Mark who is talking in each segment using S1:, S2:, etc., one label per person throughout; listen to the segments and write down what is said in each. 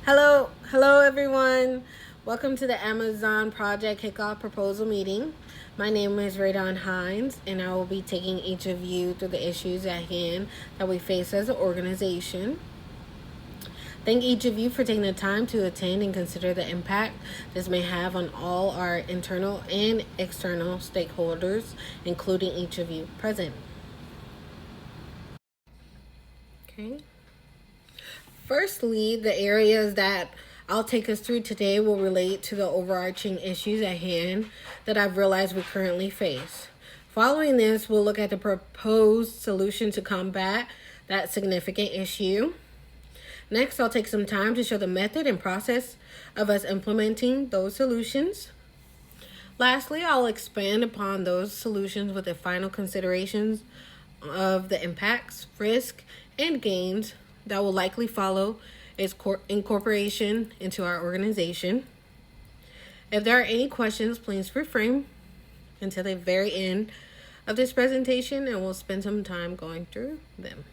S1: Hello everyone. Welcome to the Amazon Project Kickoff Proposal Meeting. My name is Raydon Hines, and I will be taking each of you through the issues at hand that we face as an organization. Thank each of you for taking the time to attend and consider the impact this may have on all our internal and external stakeholders, including each of you present. Okay. Firstly, the areas that I'll take us through today will relate to the overarching issues at hand that I've realized we currently face. Following this, we'll look at the proposed solution to combat that significant issue. Next, I'll take some time to show the method and process of us implementing those solutions. Lastly, I'll expand upon those solutions with the final considerations of the impacts, risk, and gains that will likely follow its incorporation into our organization. If there are any questions, please refrain until the very end of this presentation, and we'll spend some time going through them.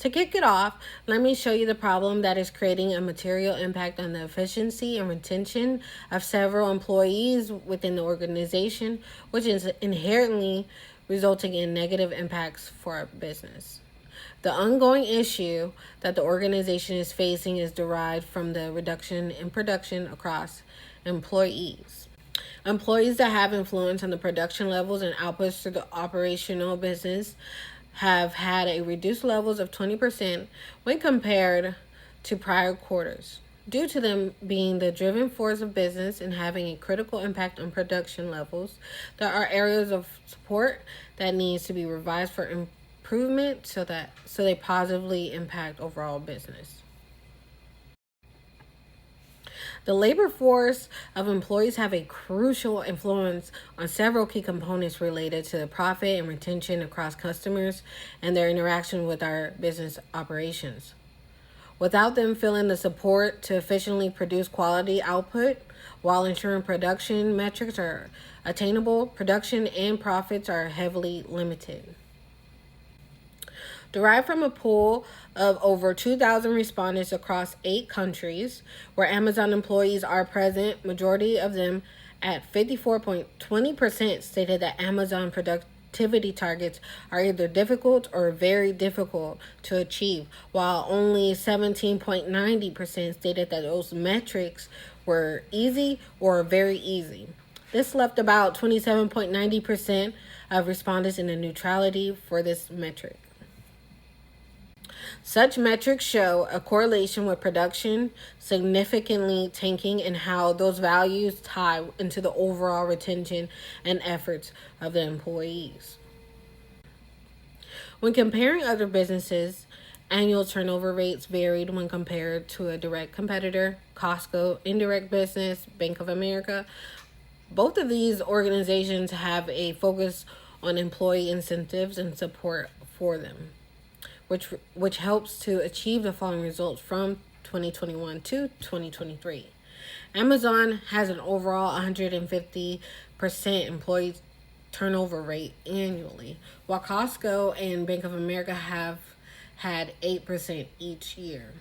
S1: To kick it off, let me show you the problem that is creating a material impact on the efficiency and retention of several employees within the organization, which is inherently resulting in negative impacts for our business. The ongoing issue that the organization is facing is derived from the reduction in production across employees. Employees that have influence on the production levels and outputs through the operational business have had a reduced levels of 20% when compared to prior quarters. Due to them being the driving force of business and having a critical impact on production levels, there are areas of support that needs to be revised for improvement so they positively impact overall business. The labor force of employees have a crucial influence on several key components related to the profit and retention across customers and their interaction with our business operations. Without them feeling the support to efficiently produce quality output while ensuring production metrics are attainable, production and profits are heavily limited. Derived from a pool of over 2,000 respondents across 8 countries where Amazon employees are present, majority of them at 54.20% stated that Amazon productivity targets are either difficult or very difficult to achieve, while only 17.90% stated that those metrics were easy or very easy. This left about 27.90% of respondents in the neutrality for this metric. Such metrics show a correlation with production significantly tanking and how those values tie into the overall retention and efforts of the employees. When comparing other businesses, annual turnover rates varied when compared to a direct competitor, Costco, indirect business, Bank of America. Both of these organizations have a focus on employee incentives and support for them, which helps to achieve the following results from 2021 to 2023. Amazon has an overall 150% employee turnover rate annually, while Costco and Bank of America have had 8% each year.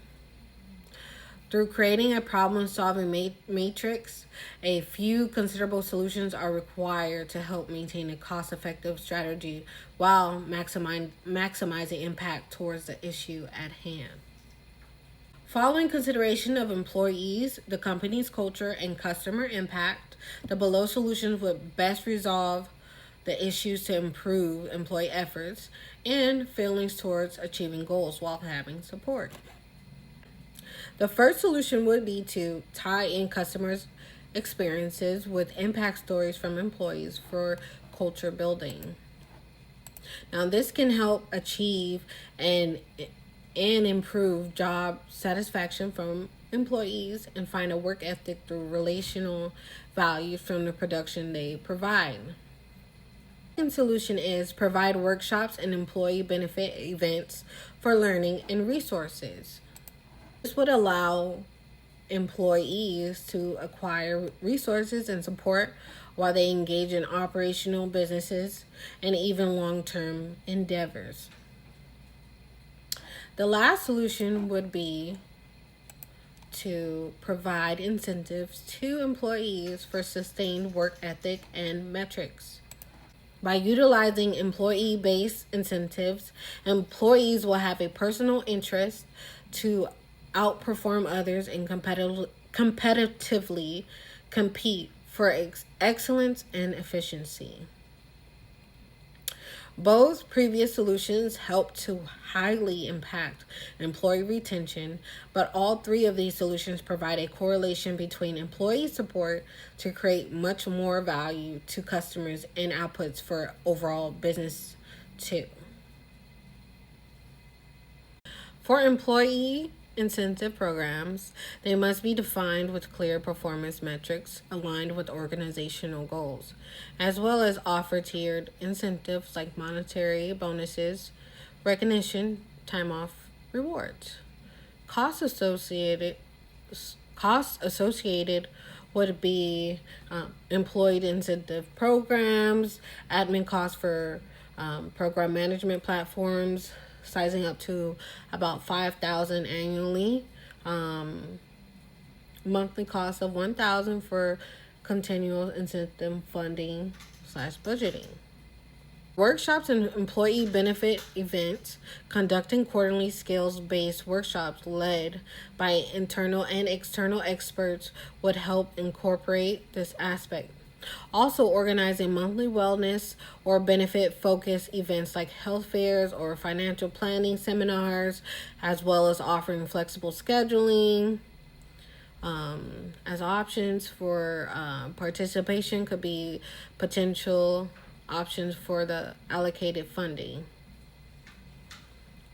S1: Through creating a problem-solving matrix, a few considerable solutions are required to help maintain a cost-effective strategy while maximizing impact towards the issue at hand. Following consideration of employees, the company's culture, and customer impact, the below solutions would best resolve the issues to improve employee efforts and feelings towards achieving goals while having support. The first solution would be to tie in customers' experiences with impact stories from employees for culture building. Now, this can help achieve and improve job satisfaction from employees and find a work ethic through relational values from the production they provide. The second solution is provide workshops and employee benefit events for learning and resources. This would allow employees to acquire resources and support while they engage in operational businesses and even long-term endeavors. The last solution would be to provide incentives to employees for sustained work ethic and metrics. By utilizing employee based incentives, employees will have a personal interest to outperform others and competitively compete for excellence and efficiency. Both previous solutions help to highly impact employee retention, but all three of these solutions provide a correlation between employee support to create much more value to customers and outputs for overall business too. For employee incentive programs, they must be defined with clear performance metrics aligned with organizational goals, as well as offer tiered incentives like monetary bonuses, recognition, time off, rewards. Costs associated costs associated would be employee incentive programs, admin costs for program management platforms, sizing up to about 5,000 annually. Monthly cost of 1,000 for continual incentive funding slash budgeting. Workshops and employee benefit events, conducting quarterly skills-based workshops led by internal and external experts would help incorporate this aspect. Also, organizing monthly wellness or benefit focused events like health fairs or financial planning seminars, as well as offering flexible scheduling as options for participation, could be potential options for the allocated funding.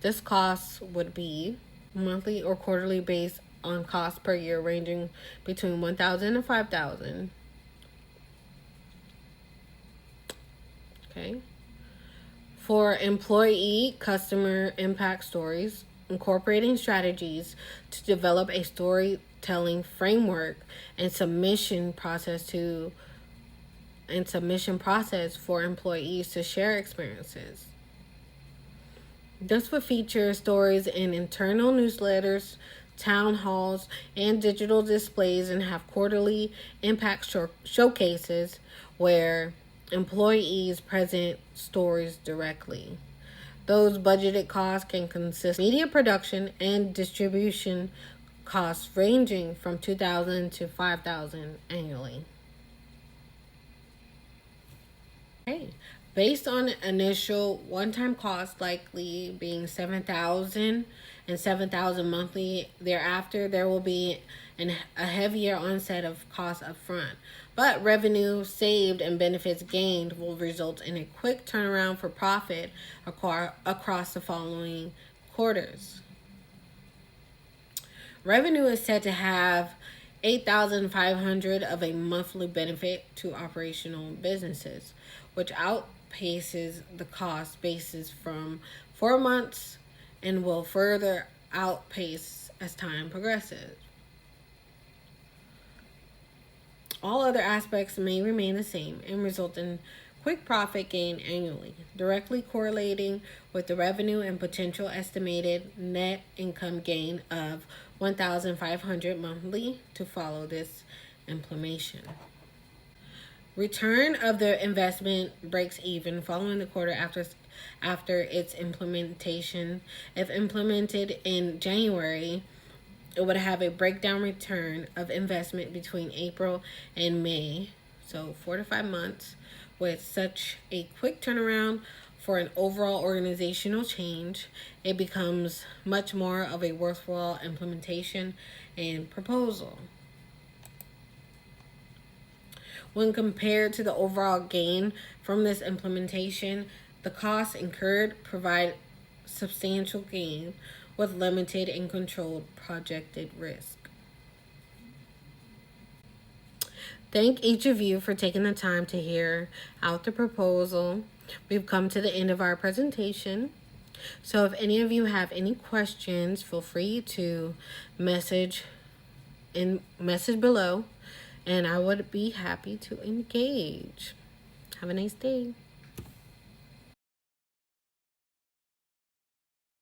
S1: This cost would be monthly or quarterly based on cost per year ranging between 1,000 and 5,000. Okay. For employee customer impact stories, incorporating strategies to develop a storytelling framework and submission process for employees to share experiences. This would feature stories in internal newsletters, town halls, and digital displays, and have quarterly impact showcases where employees present stories directly. Those budgeted costs can consist of media production and distribution costs ranging from 2,000 to 5,000 annually. Okay. Based on initial one-time cost likely being 7,000 and 7,000 monthly thereafter, there will be a heavier onset of cost up front. But revenue saved and benefits gained will result in a quick turnaround for profit across the following quarters. Revenue is said to have 8,500 of a monthly benefit to operational businesses, which outpaces the cost basis from 4 months and will further outpace as time progresses. All other aspects may remain the same and result in quick profit gain annually, directly correlating with the revenue and potential estimated net income gain of 1,500 monthly to follow this implementation. Return of the investment breaks even following the quarter after its implementation. If implemented in January, it would have a breakdown return of investment between April and May, so 4 to 5 months. With such a quick turnaround for an overall organizational change, it becomes much more of a worthwhile implementation and proposal. When compared to the overall gain from this implementation, the costs incurred provide substantial gain with limited and controlled projected risk. Thank each of you for taking the time to hear out the proposal. We've come to the end of our presentation. So if any of you have any questions, feel free to message below, and I would be happy to engage. Have a nice day.